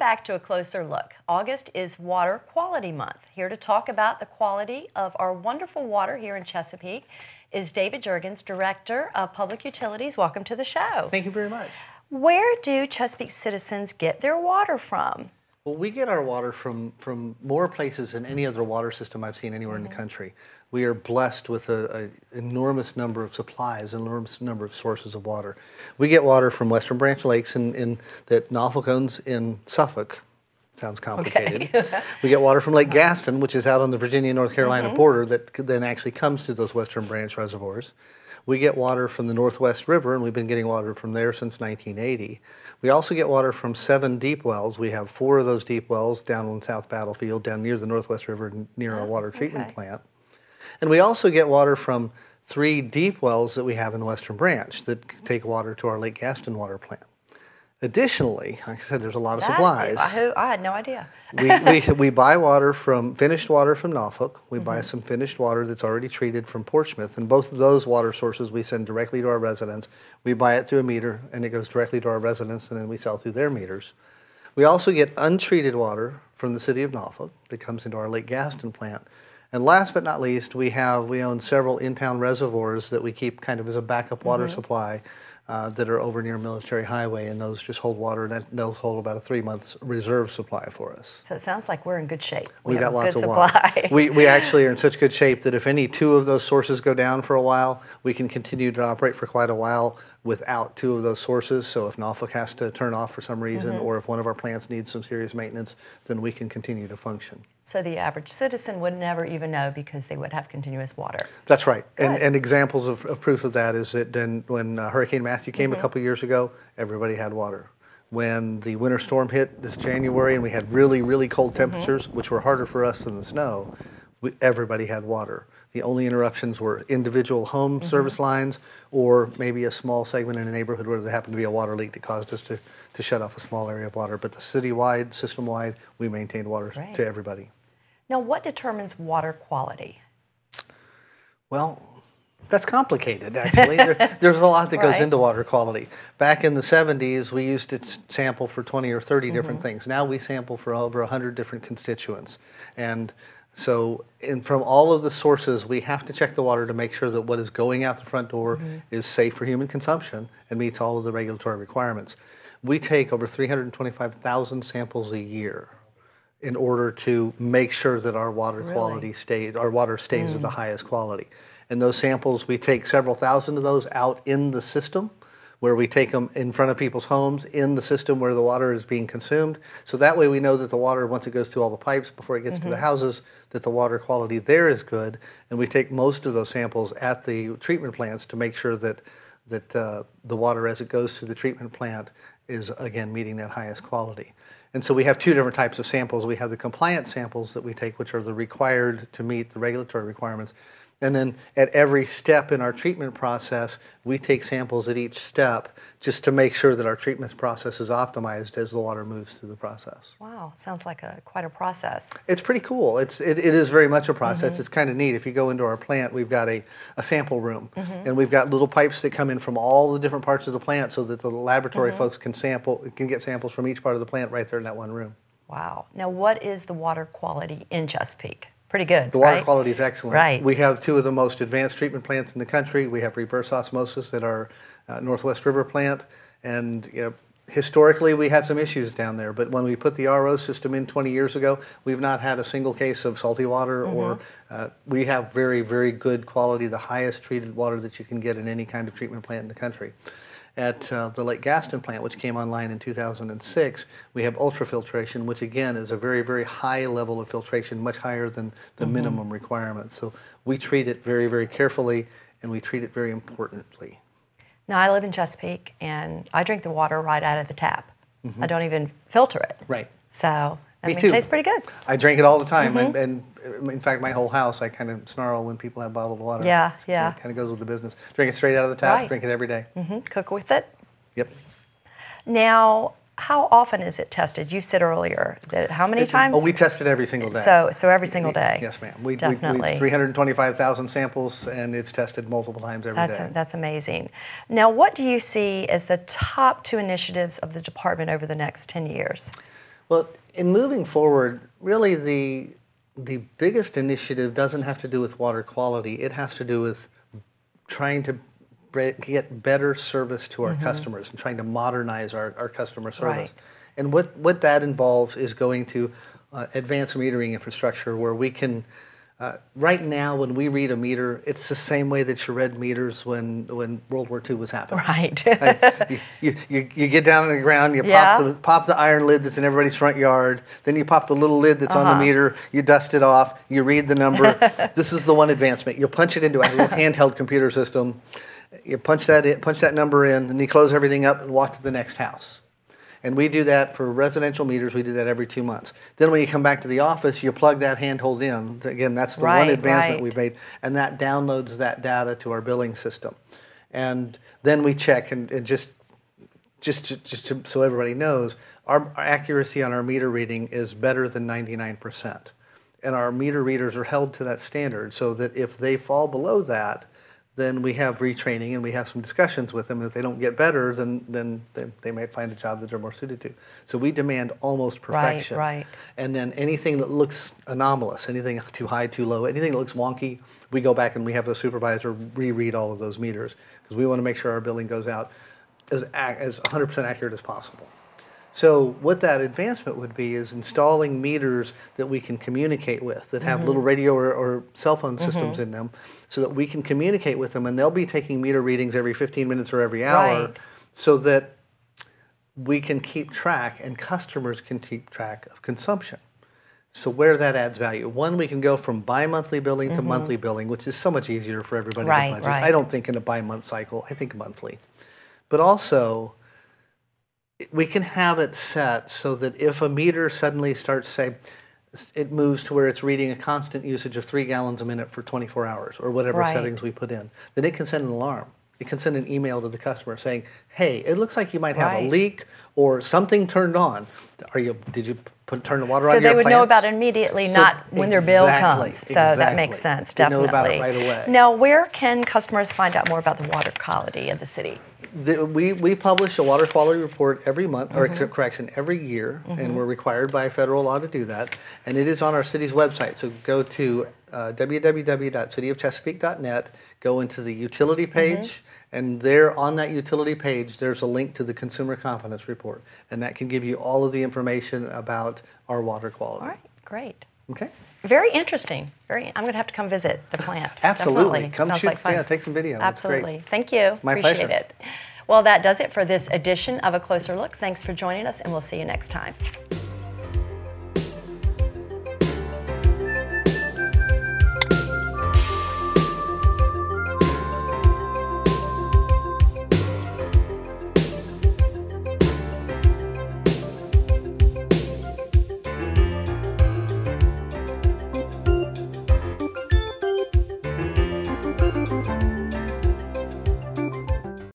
back to A Closer Look. August is Water Quality Month. Here to talk about the quality of our wonderful water here in Chesapeake is David Jurgens, Director of Public Utilities. Welcome to the show. Thank you very much. Where do Chesapeake citizens get their water from? Well, we get our water from more places than any other water system I've seen anywhere in the country. We are blessed with an enormous number of supplies, an enormous number of sources of water. We get water from Western Branch Lakes that Norfolk owns in Suffolk. Sounds complicated. Okay. We get water from Lake Gaston, which is out on the Virginia-North Carolina border, that then actually comes to those Western Branch reservoirs. We get water from the Northwest River, and we've been getting water from there since 1980. We also get water from 7 deep wells. We have 4 of those deep wells down on South Battlefield, down near the Northwest River, near our water treatment plant. And we also get water from 3 deep wells that we have in the Western Branch that take water to our Lake Gaston water plant. Additionally, like I said, there's a lot of supplies. I had no idea. we buy finished water from Norfolk. We buy some finished water that's already treated from Portsmouth, and both of those water sources we send directly to our residents. We buy it through a meter, and it goes directly to our residents, and then we sell through their meters. We also get untreated water from the City of Norfolk that comes into our Lake Gaston plant. And last but not least, we own several in-town reservoirs that we keep kind of as a backup water supply. That are over near Military Highway, and those just hold water, and they'll hold about a 3-month reserve supply for us. So it sounds like we're in good shape. We've got lots of water. We actually are in such good shape that if any 2 of those sources go down for a while, we can continue to operate for quite a while without 2 of those sources. So if Norfolk has to turn off for some reason, or if one of our plants needs some serious maintenance, then we can continue to function. So the average citizen would never even know because they would have continuous water. That's right. And examples of proof of that is that when Hurricane Matthew came a couple years ago, everybody had water. When the winter storm hit this January and we had really, really cold temperatures, which were harder for us than the snow, everybody had water. The only interruptions were individual home service lines, or maybe a small segment in a neighborhood where there happened to be a water leak that caused us to shut off a small area of water. But the citywide, system-wide, we maintained water to everybody. Now, what determines water quality? Well, that's complicated, actually. There's a lot that goes into water quality. Back in the 70s, we used to sample for 20 or 30 different things. Now we sample for over 100 different constituents. And so from all of the sources, we have to check the water to make sure that what is going out the front door is safe for human consumption and meets all of the regulatory requirements. We take over 325,000 samples a year in order to make sure that our water quality stays, our water stays of the highest quality. And those samples, we take several thousand of those out in the system, where we take them in front of people's homes, in the system where the water is being consumed. So that way we know that the water, once it goes through all the pipes before it gets to the houses, that the water quality there is good. And we take most of those samples at the treatment plants to make sure that the water as it goes through the treatment plant is, again, meeting that highest quality. And so we have 2 different types of samples. We have the compliant samples that we take, which are the required to meet the regulatory requirements. And then at every step in our treatment process, we take samples at each step just to make sure that our treatment process is optimized as the water moves through the process. Wow, sounds like quite a process. It's pretty cool. It is very much a process. It's kind of neat. If you go into our plant, we've got a sample room, and we've got little pipes that come in from all the different parts of the plant so that the laboratory folks can get samples from each part of the plant right there in that one room. Wow. Now, what is the water quality in Chesapeake? Pretty good, The water quality is excellent. Right. We have 2 of the most advanced treatment plants in the country. We have reverse osmosis at our Northwest River plant, and historically we had some issues down there, but when we put the RO system in 20 years ago, we've not had a single case of salty water, or we have very, very good quality, the highest treated water that you can get in any kind of treatment plant in the country. At the Lake Gaston plant, which came online in 2006, we have ultrafiltration, which again is a very, very high level of filtration, much higher than the minimum requirements. So we treat it very, very carefully, and we treat it very importantly. Now, I live in Chesapeake, and I drink the water right out of the tap. I don't even filter it. Right. So Me too. It tastes pretty good. I drink it all the time, and in fact, my whole house, I kind of snarl when people have bottled water. Yeah, It kind of goes with the business. Drink it straight out of the tap. Drink it every day. Cook with it. Yep. Now, how often is it tested? You said earlier that how many times? Oh, we test it every single day. So every single day. Yes, ma'am. Definitely. We 325,000 samples, and it's tested multiple times every day. That's amazing. Now, what do you see as the top 2 initiatives of the department over the next 10 years? Well, in moving forward, really the biggest initiative doesn't have to do with water quality. It has to do with trying to get better service to our customers and trying to modernize our customer service. Right. And what that involves is going to advanced metering infrastructure where we can, right now when we read a meter, it's the same way that you read meters when World War II was happening. Right. You get down on the ground, you pop the iron lid that's in everybody's front yard, then you pop the little lid that's on the meter, you dust it off, you read the number. This is the one advancement. You'll punch it into a little handheld computer system, you punch that number in, and you close everything up and walk to the next house. And we do that for residential meters. We do that every 2 months. Then when you come back to the office, you plug that handhold in. Again, that's the one advancement we've made. And that downloads that data to our billing system. And then we check, and just so everybody knows, our accuracy on our meter reading is better than 99%. And our meter readers are held to that standard so that if they fall below that, then we have retraining and we have some discussions with them. If they don't get better, then they might find a job that they're more suited to. So we demand almost perfection. Right. And then anything that looks anomalous, anything too high, too low, anything that looks wonky, we go back and we have a supervisor reread all of those meters because we want to make sure our billing goes out as 100% accurate as possible. So what that advancement would be is installing meters that we can communicate with, that have little radio or cell phone systems in them, so that we can communicate with them, and they'll be taking meter readings every 15 minutes or every hour, so that we can keep track and customers can keep track of consumption. So where that adds value. One, we can go from bi-monthly billing to monthly billing, which is so much easier for everybody to budget. I don't think in a bi-month cycle, I think monthly. But also, we can have it set so that if a meter suddenly starts, say, it moves to where it's reading a constant usage of 3 gallons a minute for 24 hours or whatever settings we put in, then it can send an alarm. It can send an email to the customer saying, hey, it looks like you might have a leak or something turned on. Did you turn the water on your plants? So they would know about it immediately, not when their bill comes. So that makes sense, definitely. They know about it right away. Now, where can customers find out more about the water quality of the city? We publish a water quality report every month, or correction, every year, and we're required by federal law to do that. And it is on our city's website. So go to www.cityofchesapeake.net, go into the utility page, and there on that utility page, there's a link to the Consumer Confidence Report. And that can give you all of the information about our water quality. All right, great. Okay. Very interesting. I'm going to have to come visit the plant. Absolutely. Definitely. Come Sounds shoot, like fun. take some video. Absolutely. Thank you. My Appreciate pleasure. it. Well, that does it for this edition of A Closer Look. Thanks for joining us, and we'll see you next time.